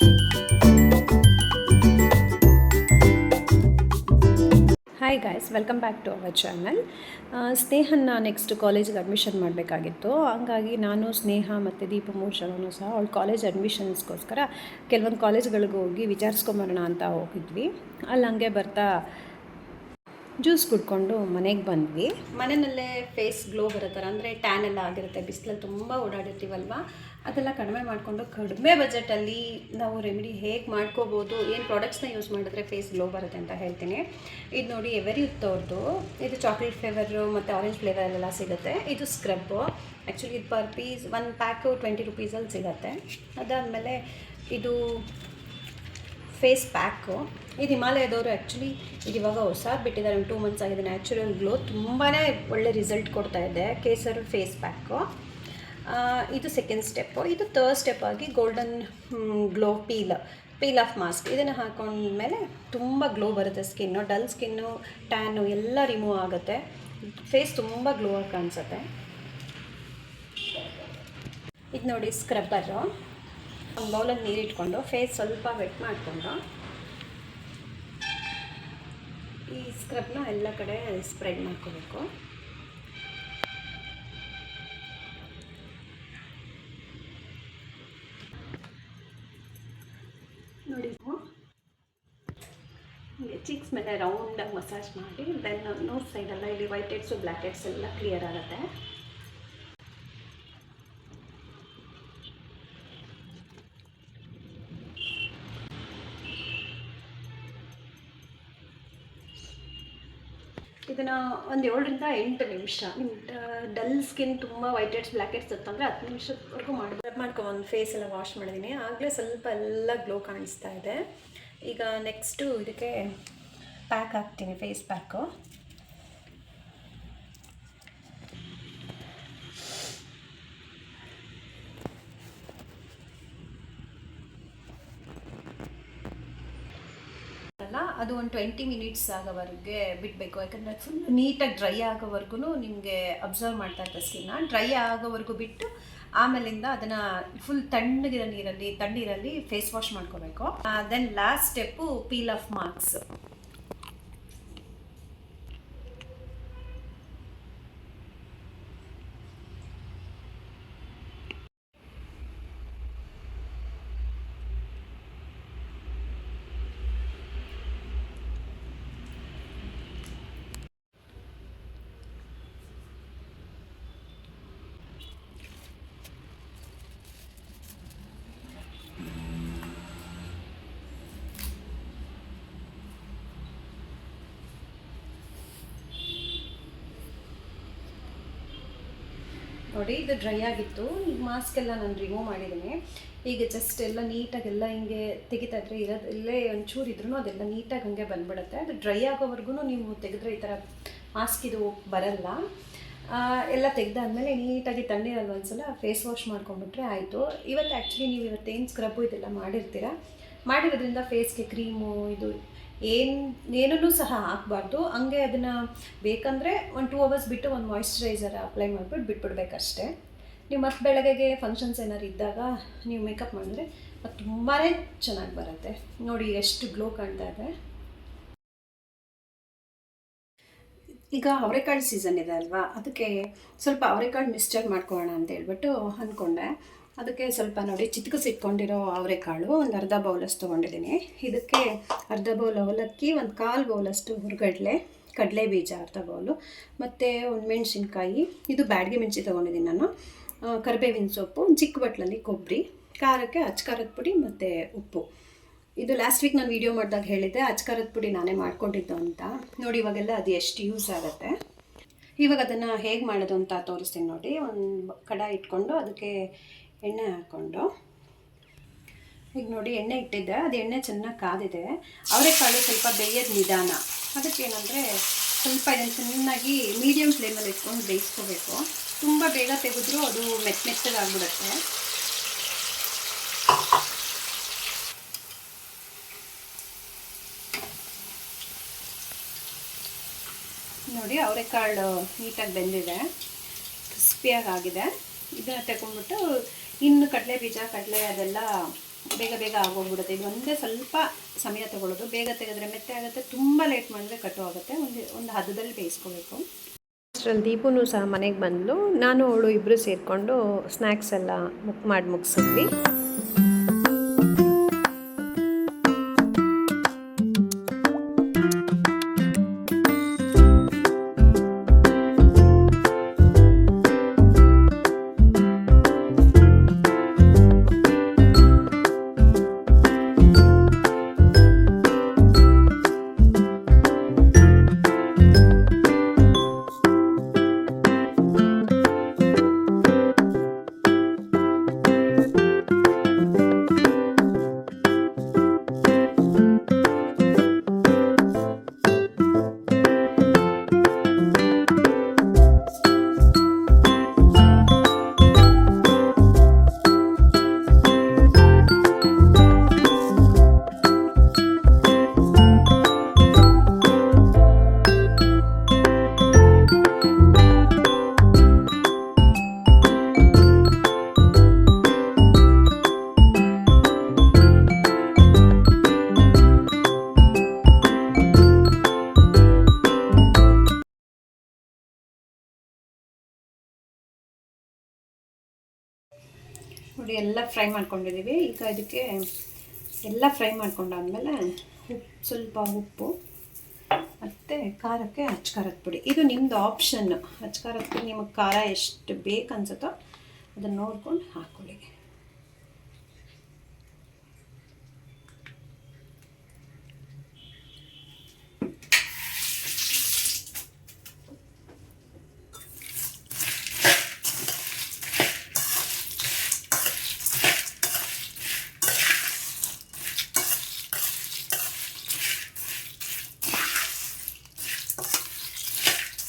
Hi guys, welcome back to our channel. ಸ್ನೇಹನ next ಕಾಲೇಜಿಗೆ admission ಮಾಡಬೇಕಾಗಿತ್ತು. ಹಂಗಾಗಿ ನಾನು, ಸ್ನೇಹ ಮತ್ತು ದೀಪಮೋಷನೂ ಸಹ ಅವಳು ಕಾಲೇಜ್ ಅಡ್ಮಿಷನ್ಸ್ಗೋಸ್ಕರ ಕೆಲವೊಂದು ಕಾಲೇಜ್ಗಳಿಗೆ ಹೋಗಿ ವಿಚಾರಿಸ್ಕೊಂಬರೋಣ ಅಂತ ಹೋಗಿದ್ವಿ. ಅಲ್ಲಿ ಹಂಗೆ ಬರ್ತಾ ಜ್ಯೂಸ್ ಕುಡ್ಕೊಂಡು ಮನೆಗೆ ಬಂದ್ವಿ. ಮನೆಯಲ್ಲೇ ಫೇಸ್ ಗ್ಲೋ ಬರೋ ಥರ, ಅಂದರೆ ಟ್ಯಾನ್ ಎಲ್ಲ ಆಗಿರುತ್ತೆ, ಬಿಸಿಲಲ್ಲಿ ತುಂಬ ಓಡಾಡಿರ್ತೀವಲ್ವ, ಅದೆಲ್ಲ ಕಡಿಮೆ ಮಾಡಿಕೊಂಡು ಕಡಿಮೆ ಬಜೆಟಲ್ಲಿ ನಾವು ರೆಮಿಡಿ ಹೇಗೆ ಮಾಡ್ಕೋಬೋದು, ಏನು ಪ್ರಾಡಕ್ಟ್ಸ್ನ ಯೂಸ್ ಮಾಡಿದ್ರೆ ಫೇಸ್ ಗ್ಲೋ ಬರುತ್ತೆ ಅಂತ ಹೇಳ್ತೀನಿ. ಇದು ನೋಡಿ, ಎವರಿತ್ ಅವ್ರದ್ದು. ಇದು ಚಾಕ್ಲೇಟ್ ಫ್ಲೇವರು ಮತ್ತು ಆರೆಂಜ್ ಫ್ಲೇವರೆಲ್ಲ ಸಿಗುತ್ತೆ. ಇದು ಸ್ಕ್ರಬ್ಬು. ಆ್ಯಕ್ಚುಲಿ ಇದು ಪರ್ ಪೀಸ್ 1 ಪ್ಯಾಕು 20 ರುಪೀಸಲ್ಲಿ ಸಿಗುತ್ತೆ. ಅದಾದಮೇಲೆ ಇದು ಫೇಸ್ ಪ್ಯಾಕು. ಇದು ಹಿಮಾಲಯದವರು. ಆ್ಯಕ್ಚುಲಿ ಇದು ಇವಾಗ ಹೊಸದು ಬಿಟ್ಟಿದ್ದಾರೆ, 2 ಮಂತ್ಸ್ ಆಗಿದೆ. ನ್ಯಾಚುರಲ್ ಗ್ಲೋ ತುಂಬಾ ಒಳ್ಳೆ ರಿಸಲ್ಟ್ ಕೊಡ್ತಾ ಇದೆ. ಕೇಸರ್ ಫೇಸ್ ಪ್ಯಾಕು. ಇದು ಸೆಕೆಂಡ್ ಸ್ಟೆಪ್ಪು. ಇದು ಥರ್ಡ್ ಸ್ಟೆಪ್ ಆಗಿ golden glow peel off mask. ಇದನ್ನು ಹಾಕೊಂಡ್ಮೇಲೆ ತುಂಬ ಗ್ಲೋ ಬರುತ್ತೆ. ಸ್ಕಿನ್ನು, ಡಲ್ ಸ್ಕಿನ್ನು, ಟ್ಯಾನು ಎಲ್ಲ ರಿಮೂವ್ ಆಗುತ್ತೆ. ಫೇಸ್ ತುಂಬ ಗ್ಲೋ ಆಗಿ ಕಾಣಿಸುತ್ತೆ. ಇದು ನೋಡಿ ಸ್ಕ್ರಬ್ಬರು. ಒಂದು ಬೌಲಲ್ಲಿ ನೀರಿಟ್ಕೊಂಡು ಫೇಸ್ ಸ್ವಲ್ಪ ವೆಟ್ ಮಾಡಿಕೊಂಡು ಈ ಸ್ಕ್ರಬ್ನ ಎಲ್ಲ ಕಡೆ ಸ್ಪ್ರೆಡ್ ಮಾಡ್ಕೋಬೇಕು. ನೋಡಿ, ಹೀಗೆ ಚೀಕ್ಸ್ ಮೇಲೆ ರೌಂಡಾಗಿ ಮಸಾಜ್ ಮಾಡಿ, ದೆನ್ ನೋಸ್ ಸೈಡೆಲ್ಲ ಇಲ್ಲಿ ವೈಟ್ ಹೆಡ್ಸು ಬ್ಲ್ಯಾಕ್ ಹೆಡ್ಸ್ ಎಲ್ಲ ಕ್ಲಿಯರ್ ಆಗುತ್ತೆ. ಇದನ್ನು ಒಂದು 7ರಿಂದ 8 ನಿಮಿಷ, ನಿಮ್ಮ ಡಲ್ ಸ್ಕಿನ್ ತುಂಬ ವೈಟ್ ಹೆಡ್ಸ್ ಬ್ಲ್ಯಾಕ್ ಹೆಡ್ಸ್ ಇತ್ತಂದರೆ 10 ನಿಮಿಷದವರೆಗೂ ಮಾಡ್ಕೊಂಡು ಫೇಸ್ ಎಲ್ಲ ವಾಶ್ ಮಾಡಿದ್ದೀನಿ. ಆಗಲೇ ಸ್ವಲ್ಪ ಎಲ್ಲ ಗ್ಲೋ ಕಾಣಿಸ್ತಾ ಇದೆ. ಈಗ ನೆಕ್ಸ್ಟು ಇದಕ್ಕೆ ಪ್ಯಾಕ್ ಹಾಕ್ತೀನಿ, ಫೇಸ್ ಪ್ಯಾಕು. ಅದು ಒಂದು 20 ಮಿನಿಟ್ಸ್ ಆಗೋವರೆಗೆ ಬಿಡಬೇಕು. ಯಾಕಂದರೆ ಫುಲ್ ನೀಟಾಗಿ ಡ್ರೈ ಆಗೋವರೆಗೂ ನಿಮಗೆ ಅಬ್ಸರ್ವ್ ಮಾಡ್ತಾ ಇರ್ತಾರೆ ಸ್ಕಿನ್ನ. ಡ್ರೈ ಆಗೋವರೆಗೂ ಬಿಟ್ಟು ಆಮೇಲಿಂದ ಅದನ್ನು ಫುಲ್ ತಣ್ಣಗಿರೋ ತಣ್ಣೀರಲ್ಲಿ ಫೇಸ್ ವಾಶ್ ಮಾಡ್ಕೋಬೇಕು. Then last step peel off marks. ನೋಡಿ, ಇದು ಡ್ರೈ ಆಗಿತ್ತು. ಈಗ ಮಾಸ್ಕ್ ಎಲ್ಲ ನಾನು ರಿಮೂವ್ ಮಾಡಿದ್ದೀನಿ. ಈಗ ಜಸ್ಟ್ ಎಲ್ಲ ನೀಟಾಗೆಲ್ಲ ಹಿಂಗೆ ತೆಗಿತಾ ಇದ್ರೆ ಇರೋದು ಇಲ್ಲೇ ಒಂಚೂರು ಇದ್ರೂ ಅದೆಲ್ಲ ನೀಟಾಗಿ ಹಂಗೆ ಬಂದ್ಬಿಡುತ್ತೆ. ಅದು ಡ್ರೈ ಆಗೋವರೆಗೂ ನೀವು ತೆಗೆದ್ರೆ ಈ ಥರ ಮಾಸ್ಕ್ ಇದು ಬರಲ್ಲ. ಎಲ್ಲ ತೆಗೆದಾದ್ಮೇಲೆ ನೀಟಾಗಿ ತಣ್ಣೀರಲ್ಲಿ ಒಂದ್ಸಲ ಫೇಸ್ ವಾಶ್ ಮಾಡ್ಕೊಂಡ್ಬಿಟ್ರೆ ಆಯಿತು. ಇವತ್ತು ಆ್ಯಕ್ಚುಲಿ ನೀವು ಇವತ್ತೇನು ಸ್ಕ್ರಬ್ಬು ಇದೆಲ್ಲ ಮಾಡಿರೋದ್ರಿಂದ ಫೇಸ್ಗೆ ಕ್ರೀಮು ಇದು ಏನೂ ಸಹ ಹಾಕಬಾರ್ದು. ಹಂಗೆ ಅದನ್ನು ಬೇಕಂದರೆ ಒಂದು 2 ಅವರ್ಸ್ ಬಿಟ್ಟು ಒಂದು ಮಾಯಿಶ್ಚರೈಸರ್ ಅಪ್ಲೈ ಮಾಡಿಬಿಟ್ಟು ಬಿಟ್ಬಿಡ್ಬೇಕಷ್ಟೇ. ನೀವು ಮತ್ತೆ ಬೆಳಗ್ಗೆಗೆ ಫಂಕ್ಷನ್ಸ್ ಏನಾದ್ರು ಇದ್ದಾಗ ನೀವು ಮೇಕಪ್ ಮಾಡಿದ್ರೆ ಅದು ತುಂಬಾ ಚೆನ್ನಾಗಿ ಬರುತ್ತೆ. ನೋಡಿ ಎಷ್ಟು ಗ್ಲೋ ಕಾಣ್ತಾ ಇದೆ. ಈಗ ಅವರೆಕಾಳು ಸೀಸನ್ ಇದೆ ಅಲ್ವಾ, ಅದಕ್ಕೆ ಸ್ವಲ್ಪ ಅವರೆಕಾಳು ಮಿಕ್ಸ್ಚರ್ ಮಾಡ್ಕೊಳ್ಳೋಣ ಅಂತ ಹೇಳ್ಬಿಟ್ಟು ಅಂದ್ಕೊಂಡೆ. ಅದಕ್ಕೆ ಸ್ವಲ್ಪ ನೋಡಿ ಚಿತ್ಕಿಸಿಟ್ಕೊಂಡಿರೋ ಅವರೆಕಾಳು ಒಂದು ಅರ್ಧ ಬೌಲಷ್ಟು ತೊಗೊಂಡಿದ್ದೀನಿ. ಇದಕ್ಕೆ ಅರ್ಧ ಬೌಲ್ ಅವಲಕ್ಕಿ, ಒಂದು 1/4 ಬೌಲಷ್ಟು ಹುರ್ಗಡ್ಲೆ, ಕಡಲೆ ಬೀಜ ಅರ್ಧ ಬೌಲು, ಮತ್ತು ಒಂದು ಮೆಣಸಿನ್ಕಾಯಿ, ಇದು ಬ್ಯಾಡಗಿ ಮೆಣಸಿ ತೊಗೊಂಡಿದ್ದೀನಿ ನಾನು, ಕರಿಬೇವಿನ ಸೊಪ್ಪು, ಒಂದು ಚಿಕ್ಕ ಬಟ್ಲಲ್ಲಿ ಕೊಬ್ಬರಿ, ಖಾರಕ್ಕೆ ಅಚ್ಕಾರದ ಪುಡಿ ಮತ್ತು ಉಪ್ಪು. ಇದು ಲಾಸ್ಟ್ ವೀಕ್ ನಾನು ವೀಡಿಯೋ ಮಾಡಿದಾಗ ಹೇಳಿದ್ದೆ ಅಚ್ಕಾರದ ಪುಡಿ ನಾನೇ ಮಾಡ್ಕೊಂಡಿದ್ದು ಅಂತ. ನೋಡಿ ಇವಾಗೆಲ್ಲ ಅದು ಎಷ್ಟು ಯೂಸ್ ಆಗುತ್ತೆ. ಇವಾಗ ಅದನ್ನು ಹೇಗೆ ಮಾಡೋದು ಅಂತ ತೋರಿಸ್ತೀನಿ ನೋಡಿ. ಒಂದು ಕಡಾಯಿ ಇಟ್ಕೊಂಡು ಅದಕ್ಕೆ ಎಣ್ಣೆ ಹಾಕ್ಕೊಂಡು, ಈಗ ನೋಡಿ ಎಣ್ಣೆ ಇಟ್ಟಿದ್ದೆ, ಅದು ಎಣ್ಣೆ ಚೆನ್ನಾಗಿ ಕಾದಿದೆ. ಅವರೆಕಾಳು ಸ್ವಲ್ಪ ಬೇಯೋದು ನಿಧಾನ. ಅದಕ್ಕೇನೆಂದರೆ ಸ್ವಲ್ಪ ಇದನ್ನು ಚೆನ್ನಾಗಿ ಮೀಡಿಯಮ್ ಫ್ಲೇಮಲ್ಲಿ ಇಟ್ಕೊಂಡು ಬೇಯಿಸ್ಕೋಬೇಕು. ತುಂಬ ಬೇಗ ತೆಗೆದ್ರೂ ಅದು ಮೆತ್ತಗಾಗ್ಬಿಡುತ್ತೆ. ನೋಡಿ ಅವರೆಕಾಳು ನೀಟಾಗಿ ಬೆಂದಿದೆ, ಕ್ರಿಸ್ಪಿಯಾಗಿ ಆಗಿದೆ. ಇದನ್ನು ತಗೊಂಡ್ಬಿಟ್ಟು ಇನ್ನು ಕಡಲೆ ಬೀಜ, ಕಡಲೆ ಅದೆಲ್ಲ ಬೇಗ ಬೇಗ ಆಗೋಗ್ಬಿಡುತ್ತೆ. ಇದು ಒಂದೇ ಸ್ವಲ್ಪ ಸಮಯ ತೊಗೊಳ್ಳೋದು. ಬೇಗ ತೆಗೆದ್ರೆ ಮೆತ್ತೆ ಆಗುತ್ತೆ, ತುಂಬ ಲೇಟ್ ಮಾಡಿದ್ರೆ ಕಟ್ಟು ಆಗುತ್ತೆ. ಒಂದು ಹದದಲ್ಲಿ ಬೇಯಿಸ್ಕೋಬೇಕು. ಅಷ್ಟರಲ್ಲಿ ದೀಪನೂ ಸಹ ಮನೆಗೆ ಬಂದಳು. ನಾನು ಅವಳು ಇಬ್ಬರು ಸೇರಿಕೊಂಡು ಸ್ನ್ಯಾಕ್ಸ್ ಎಲ್ಲ ಮುಗಿಸಿದ್ವಿ. ನೋಡಿ ಎಲ್ಲ ಫ್ರೈ ಮಾಡ್ಕೊಂಡಿದ್ದೀವಿ. ಈಗ ಇದಕ್ಕೆ ಎಲ್ಲ ಫ್ರೈ ಮಾಡ್ಕೊಂಡಾದ್ಮೇಲೆ ಸ್ವಲ್ಪ ಉಪ್ಪು ಮತ್ತು ಖಾರಕ್ಕೆ ಅಚ್ಕಾರದ ಪುಡಿ. ಇದು ನಿಮ್ಮದು ಆಪ್ಷನ್ನು. ಅಚ್ಕಾರದ ಪುಡಿ ನಿಮಗೆ ಖಾರ ಎಷ್ಟು ಬೇಕು ಅನ್ಸುತ್ತೋ ಅದನ್ನು ನೋಡ್ಕೊಂಡು ಹಾಕ್ಕೊಳ್ಳಿ.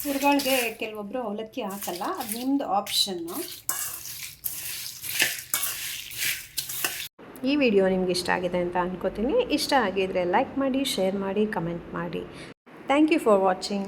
ಹುರ್ಗಳಿಗೆ ಕೆಲವೊಬ್ಬರು ಅವಲಕ್ಕಿ ಹಾಕಲ್ಲ, ಅದು ನಿಮ್ಮದು ಆಪ್ಷನ್ನು. ಈ ವಿಡಿಯೋ ನಿಮ್ಗೆ ಇಷ್ಟ ಆಗಿದೆ ಅಂತ ಅಂದ್ಕೋತೀನಿ. ಇಷ್ಟ ಆಗಿದರೆ ಲೈಕ್ ಮಾಡಿ, ಶೇರ್ ಮಾಡಿ, ಕಮೆಂಟ್ ಮಾಡಿ. Thank you for watching.